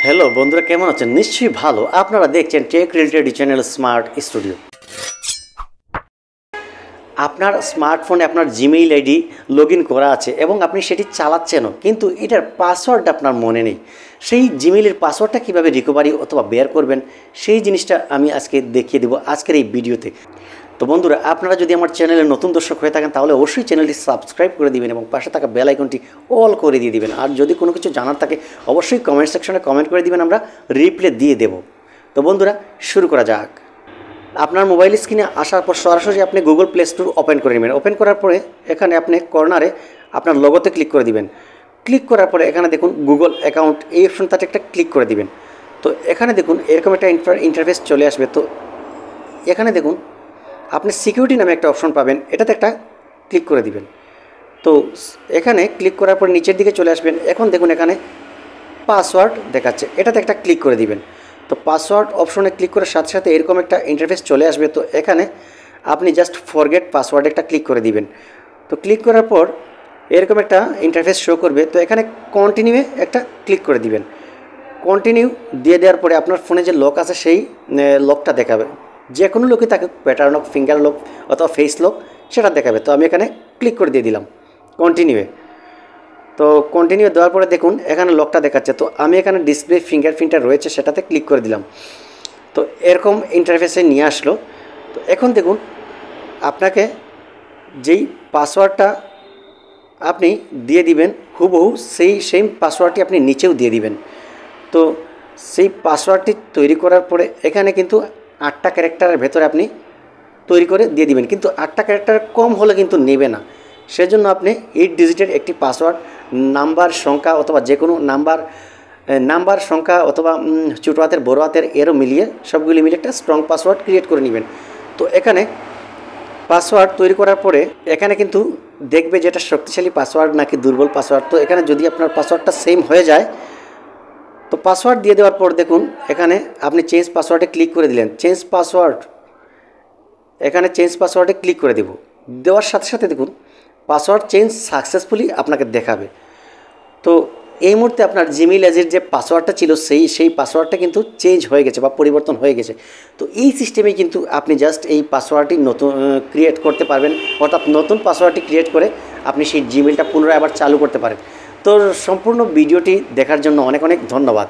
Hello বন্ধুরা, কেমন আছেন? নিশ্চয়ই ভালো। আপনারা দেখছেন tech related channel smart studio. আপনার স্মার্টফোনে আপনার জিমেইল আইডি লগ ইন করা আছে এবং আপনি সেটি চালাচ্ছেনও, কিন্তু এটার পাসওয়ার্ডটা আপনার মনে নেই। সেই জিমেইলের পাসওয়ার্ডটা কীভাবে রিকভারি অথবা বের করবেন, সেই জিনিসটা আমি আজকে দেখিয়ে দেবো আজকের এই ভিডিওতে। তো বন্ধুরা, আপনারা যদি আমার চ্যানেলে নতুন দর্শক হয়ে থাকেন তাহলে অবশ্যই চ্যানেলটি সাবস্ক্রাইব করে দিবেন এবং পাশে থাকা বেল আইকনটি অল করে দিয়ে দিবেন। আর যদি কোনো কিছু জানার থাকে অবশ্যই কমেন্ট সেকশনে কমেন্ট করে দিবেন, আমরা রিপ্লাই দিয়ে দেব। তো বন্ধুরা, শুরু করা যাক। আপনার মোবাইল স্ক্রিনে আসার পর সরাসরি আপনি গুগল প্লে স্টোর ওপেন করে নেবেন। ওপেন করার পরে এখানে আপনি কর্নারে আপনার লোগোতে ক্লিক করে দিবেন। ক্লিক করার পরে এখানে দেখুন গুগল অ্যাকাউন্ট, এই অপশনটাতে একটা ক্লিক করে দিবেন। তো এখানে দেখুন এরকম একটা ইন্টারফেস চলে আসবে। তো এখানে দেখুন আপনি সিকিউরিটি নামে একটা অপশন পাবেন, এটাতে একটা ক্লিক করে দিবেন। তো এখানে ক্লিক করার পর নিচের দিকে চলে আসবেন। এখন দেখুন এখানে পাসওয়ার্ড দেখাচ্ছে, এটাতে একটা ক্লিক করে দিবেন। তো পাসওয়ার্ড অপশনে ক্লিক করার সাথে সাথে এরকম একটা ইন্টারফেস চলে আসবে। তো এখানে আপনি জাস্ট ফরগেট পাসওয়ার্ড একটা ক্লিক করে দিবেন। তো ক্লিক করার পর এরকম একটা ইন্টারফেস শো করবে। তো এখানে কন্টিনিউয়ে একটা ক্লিক করে দিবেন। কন্টিনিউ দিয়ে দেওয়ার পরে আপনার ফোনে যে লক আছে সেই লকটা দেখাবে। যে কোনো লোকই তাকে প্যাটার্ন লক, ফিঙ্গার লক অথবা ফেস লক সেটা দেখাবে। তো আমি এখানে ক্লিক করে দিয়ে দিলাম কন্টিনিউয়ে। তো কন্টিনিউ দেওয়ার পরে দেখুন এখানে লকটা দেখাচ্ছে। তো আমি এখানে ডিসপ্লে ফিঙ্গারপ্রিন্টটা রয়েছে সেটাতে ক্লিক করে দিলাম। তো এরকম ইন্টারফেসে নিয়ে আসলো। তো এখন দেখুন আপনাকে যেই পাসওয়ার্ডটা আপনি দিয়ে দিবেন হুবহু সেই সেম পাসওয়ার্ডটি আপনি নিচেও দিয়ে দিবেন। তো সেই পাসওয়ার্ডটি তৈরি করার পরে এখানে কিন্তু 8টা ক্যারেক্টারের ভেতরে আপনি তৈরি করে দিয়ে দিবেন, কিন্তু 8টা ক্যারেক্টার কম হলে কিন্তু নেবে না। সেজন্য আপনি 8 ডিজিটের একটি পাসওয়ার্ড, নাম্বার, সংখ্যা অথবা যে কোনো নাম্বার, সংখ্যা অথবা ছোটো হাতের বড়ো হাতের এরও মিলিয়ে সবগুলি মিলিয়ে একটা স্ট্রং পাসওয়ার্ড ক্রিয়েট করে নেবেন। তো এখানে পাসওয়ার্ড তৈরি করার পরে এখানে কিন্তু দেখবে যেটা শক্তিশালী পাসওয়ার্ড নাকি দুর্বল পাসওয়ার্ড। তো এখানে যদি আপনার পাসওয়ার্ডটা সেম হয়ে যায় তো পাসওয়ার্ড দিয়ে দেওয়ার পর দেখুন এখানে আপনি চেঞ্জ পাসওয়ার্ডে ক্লিক করে দিলেন। চেঞ্জ পাসওয়ার্ড, এখানে চেঞ্জ পাসওয়ার্ডে ক্লিক করে দেব। দেওয়ার সাথে সাথে দেখুন পাসওয়ার্ড চেঞ্জ সাকসেসফুলি আপনাকে দেখাবে। তো এই মুহূর্তে আপনার জিমেইল আইডির যে পাসওয়ার্ডটা ছিল সেই পাসওয়ার্ডটা কিন্তু চেঞ্জ হয়ে গেছে বা পরিবর্তন হয়ে গেছে। তো এই সিস্টেমেই কিন্তু আপনি জাস্ট এই পাসওয়ার্ডটি নতুন ক্রিয়েট করতে পারবেন, অর্থাৎ নতুন পাসওয়ার্ডটি ক্রিয়েট করে আপনি সেই জিমেইলটা পুনরায় আবার চালু করতে পারেন। তো সম্পূর্ণ ভিডিওটি দেখার জন্য অনেক অনেক ধন্যবাদ।